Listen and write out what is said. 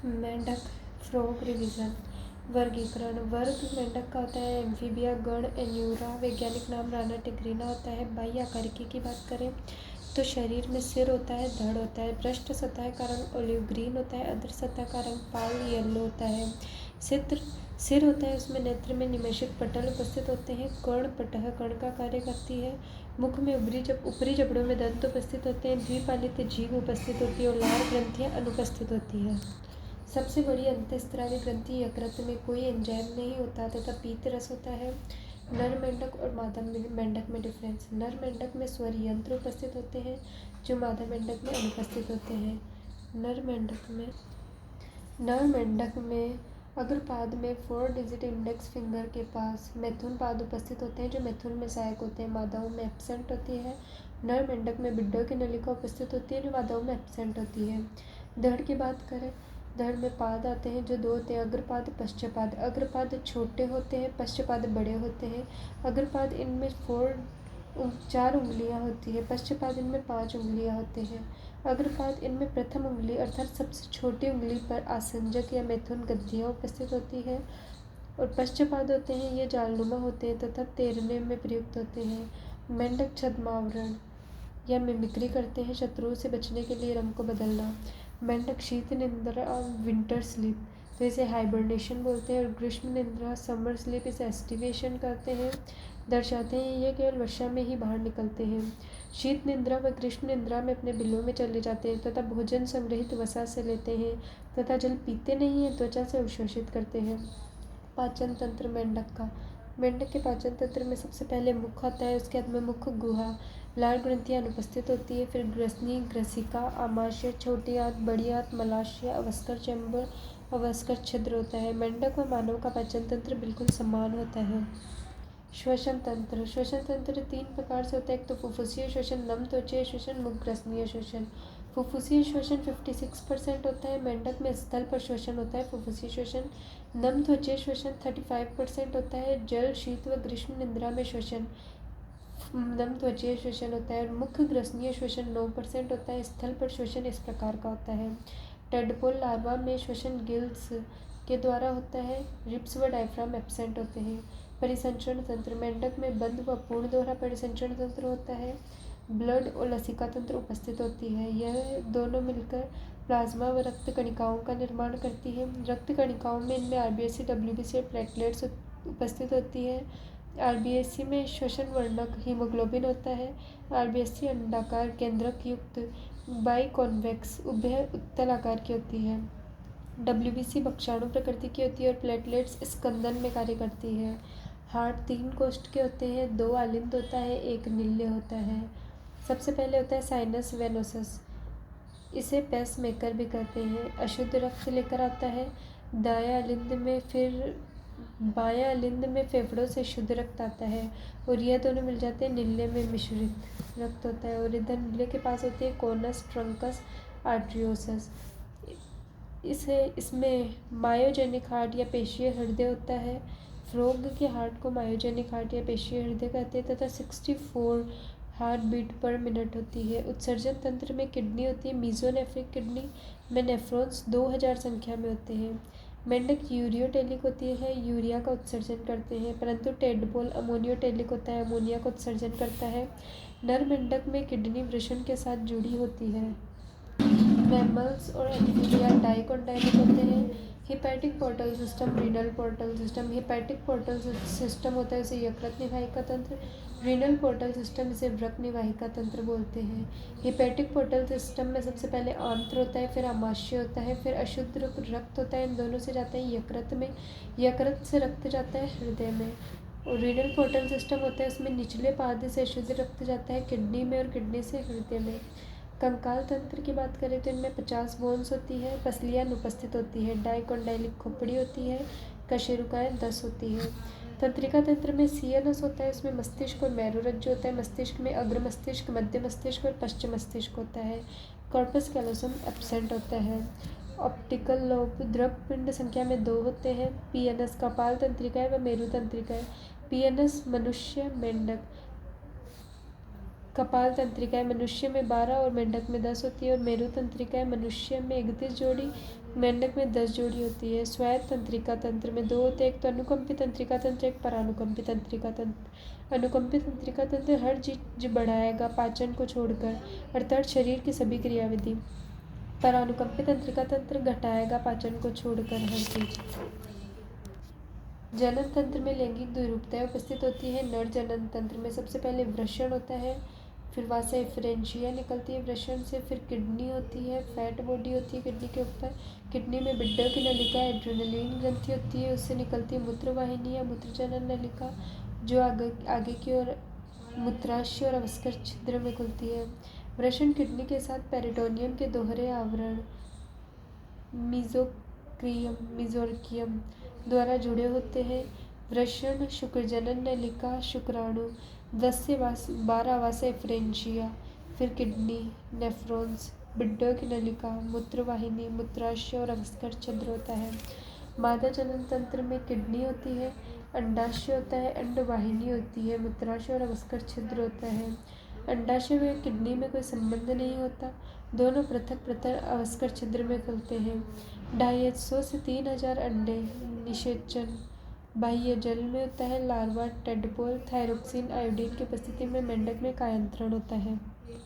मेंढक frog revision. वर्गीकरण। वर्ग मेंढक का होता है एम्फीबिया। गण एन्यूरा। वैज्ञानिक नाम राना टिग्रीना होता है। बाह्य आकारिकी की बात करें तो शरीर में सिर होता है, धड़ होता है। पृष्ठ सतह का रंग ऑलिव ग्रीन होता है। अधर सतह का रंग पाल येलो होता है। सिर होता है, उसमें नेत्र में निमेषित पटल उपस्थित होते हैं। कर्ण पटह कर्ण का कार्य करती है। मुख में ऊपरी जबड़ों में दंत उपस्थित होते हैं। द्विपालित जीभ उपस्थित होती है और लार ग्रंथियां अनुपस्थित होती हैं। सबसे बड़ी अंतःस्रावी ग्रंथि यकृत में कोई एंजाइम नहीं होता तथा पीत रस होता है। नर मेंढक और मादा मेंढक में डिफरेंस। नर मेंढक में स्वर यंत्र उपस्थित होते हैं जो मादा मेंढक में अनुपस्थित होते हैं। नर मेंढक में अग्रपाद में 4 डिजिट इंडेक्स फिंगर के पास मैथुन पाद उपस्थित होते हैं जो मैथुन में सहायक होते हैं, मादाओं में एब्सेंट होती है। नर मेंढक में बिड्डों की नलिका उपस्थित होती है जो मादाओं में एब्सेंट होती है। धड़ की बात करें, धड़ में पाद आते हैं जो 2 होते हैं, अग्रपाद पश्चपाद। अग्रपाद छोटे होते हैं, पश्चपाद बड़े होते हैं। अग्रपाद इनमें 4 उंगलियां होती है, पश्चपाद इनमें 5 उंगलियां होते हैं। अग्रपाद इनमें प्रथम उंगली अर्थात सबसे छोटी उंगली पर आसंजक या मैथुन ग्रंथियां उपस्थित होती है और पश्चपाद होते हैं ये जालनुमा होते हैं तथा तैरने में प्रयुक्त होते हैं। मेंढक छद्मावरण या मिमिक्री करते हैं, शत्रुओं से बचने के लिए रंग को बदलना। मेंढक शीत निद्रा विंटर स्लीप तो इसे हाइबरनेशन बोलते हैं और ग्रीष्म निद्रा समर स्लीप इसे एस्टिवेशन करते हैं, दर्शाते हैं। ये केवल वर्षा में ही बाहर निकलते हैं। शीत निद्रा व ग्रीष्म निद्रा में अपने बिलों में चले जाते हैं तथा भोजन संग्रहित वसा से लेते हैं तथा जल पीते नहीं हैं, त्वचा से अवशोषित करते हैं। पाचन तंत्र मेंढक के पाचन तंत्र में सबसे पहले मुख आता है, उसके बाद में मुख गुहा, लार ग्रंथियां अनुपस्थित होती है। फिर ग्रसनी, ग्रसिका, आमाशय, छोटी आंत, बड़ी आंत, मलाशय, अवस्कर चैम्बर, अवस्कर छिद्र होता है। मेंढक व मानव का पाचन तंत्र बिल्कुल समान होता है। श्वसन तंत्र 3 प्रकार से होता है। एक तो फुफ्फुसीय श्वसन, नम त्वचीय श्वसन, मुख ग्रसनीय श्वसन। फुफ्फुसीय श्वसन 56% होता है। मेंढक में स्थल पर श्वसन होता है फुफ्फुसीय श्वसन। नम त्वचीय श्वसन 35% होता है। जल, शीत व ग्रीष्म निद्रा में श्वसन नम त्वचीय श्वसन होता है और मुख ग्रसनीय श्वसन 9% होता है। स्थल पर श्वसन इस प्रकार का होता है। टेडपोल लार्वा में श्वसन गिल्स के द्वारा होता है। रिब्स व डायफ्राम एब्सेंट होते हैं। परिसंचरण तंत्र मेंढक में बंद व पूर्ण दोहरा परिसंचरण तंत्र होता है। ब्लड और लसिका तंत्र उपस्थित होती है, यह दोनों मिलकर प्लाज्मा व रक्त कणिकाओं का निर्माण करती है। रक्त कणिकाओं में इनमें आरबीसी, डब्ल्यूबीसी और प्लेटलेट्स उपस्थित होती है। आरबीएससी में श्वसन वर्णक हीमोग्लोबिन होता है। आरबीएससी अंडाकार केंद्रक युक्त बाइकॉन्वेक्स उभय उत्तल आकार की होती है। डब्ल्यूबीसी भक्षाणु प्रकृति की होती है और प्लेटलेट्स स्कंदन में कार्य करती है। हार्ट 3 कोष्ठ के होते हैं, 2 आलिंद होता है, 1 निल्य होता है। सबसे पहले होता है साइनस वेनोसस, इसे पेस मेकर भी कहते हैं। अशुद्ध रक्त लेकर आता है दायां आलिंद में, फिर बायां आलिंद में फेफड़ों से शुद्ध रक्त आता है और यह दोनों मिल जाते हैं निल्य में मिश्रित रक्त होता है। और इधर निल्य के पास होती है कोनस ट्रंकस आर्ट्रियोसस, इसमें मायोजेनिक हार्ट या पेशीय हृदय होता है। फ्रॉग के हार्ट को मायोजेनिक हार्ट या पेशीय हृदय कहते हैं तथा 64 हार्ट बीट पर मिनट होती है। उत्सर्जन तंत्र में किडनी होती है। मीजोनेफ्रिक किडनी में नेफ्रॉन्स 2000 संख्या में होते हैं। मेंढक यूरियोटेलिक होती है, यूरिया का उत्सर्जन करते हैं, परंतु टेडपोल अमोनियोटेलिक होता है, अमोनिया का उत्सर्जन करता है। नर मेंढक में किडनी वृषण के साथ जुड़ी होती है। मैमल्स और एम्फीबिया डाइकोटाइलिक होते हैं। Hepatic portal system, renal portal system. Hepatic portal system होता है इसे यकृत निवाहिका तंत्र, रीनल पोर्टल सिस्टम इसे वृक्क निवाहिका तंत्र बोलते हैं। हिपैटिक पोर्टल सिस्टम में सबसे पहले आंत्र होता है, फिर आमाशय होता है, फिर अशुद्ध रक्त होता है, इन दोनों से जाता है यकृत में, यकृत से रक्त जाता है हृदय में। और रीनल पोर्टल सिस्टम होता है, उसमें निचले पाद से अशुद्ध रक्त जाता है किडनी में और किडनी से हृदय में। कंकाल तंत्र की बात करें तो इनमें 50 बोन्स होती है, पसलियाँ अनुपस्थित होती है, डाइकोटाइलिक खोपड़ी होती है, कशेरुकाएँ 10 होती है। तंत्रिका तंत्र में सीएनएस होता है, इसमें मस्तिष्क और मेरुरज्जु होता है। मस्तिष्क में अग्र मस्तिष्क, मध्य मस्तिष्क और पश्चिम मस्तिष्क होता है। कॉर्पस कैलोसम एब्सेंट होता है। ऑप्टिकल लोब द्रव पिंड संख्या में 2 होते हैं। पीएनएस कपाल तंत्रिकाएँ व मेरु तंत्रिकाएँ। पीएनएस मनुष्य, मेंढक। कपाल तंत्रिकाएँ मनुष्य में 12 और मेंढक में 10 होती है और मेरु तंत्रिकाएँ मनुष्य में 31 जोड़ी, मेंढक में 10 जोड़ी होती है। स्वायत्त तंत्रिका तंत्र में 2 होते हैं, एक तो अनुकंपी तंत्रिका तंत्र, एक परानुकंपी तंत्रिका तंत्र। अनुकंपी तंत्रिका तंत्र हर चीज बढ़ाएगा पाचन को छोड़कर, अर्थात शरीर की सभी क्रियाविधि। परानुकंपी तंत्रिका तंत्र घटाएगा पाचन को छोड़कर हर चीज। जनन तंत्र में लैंगिक द्विरूपताएं उपस्थित होती है। नर जनन तंत्र में सबसे पहले वृषण होता है, फिर वहाँ से फ्रेंशिया निकलती है वृषण से, फिर किडनी होती है, फैट बॉडी होती है किडनी के ऊपर। किडनी में बिड्डर की नलिका एड्रेनलिन ग्रंथि होती है, उससे निकलती है मूत्रवाहिनी या मूत्रजनन नलिका, जो आगे की ओर मूत्राशय और अवस्कर छिद्र में खुलती है। वृषण किडनी के साथ पेरिटोनियम के दोहरे आवरण मीजोर्कियम द्वारा जुड़े होते हैं। वृषण शुक्रजनन नलिका शुक्राणु 10 से 12 वासे फ्रेंशिया, फिर किडनी, नेफ्रॉन्स, बिड्डर की नलिका, मूत्रवाहिनी, मूत्राशय और अवस्कर छिद्र होता है। मादा जनन तंत्र में किडनी होती है, अंडाशय होता है, अंडवाहिनी होती है, मूत्राशय और अवस्कर छिद्र होता है। अंडाशय में किडनी में कोई संबंध नहीं होता, दोनों पृथक पृथक अवस्कर छिद्र में खुलते हैं। 250 से 3000 अंडे निषेचन बाह्य जल में होता है। लार्वा टेडपोल थायरोक्सिन आयोडीन की उपस्थिति में मेंढक में कायांतरण होता है।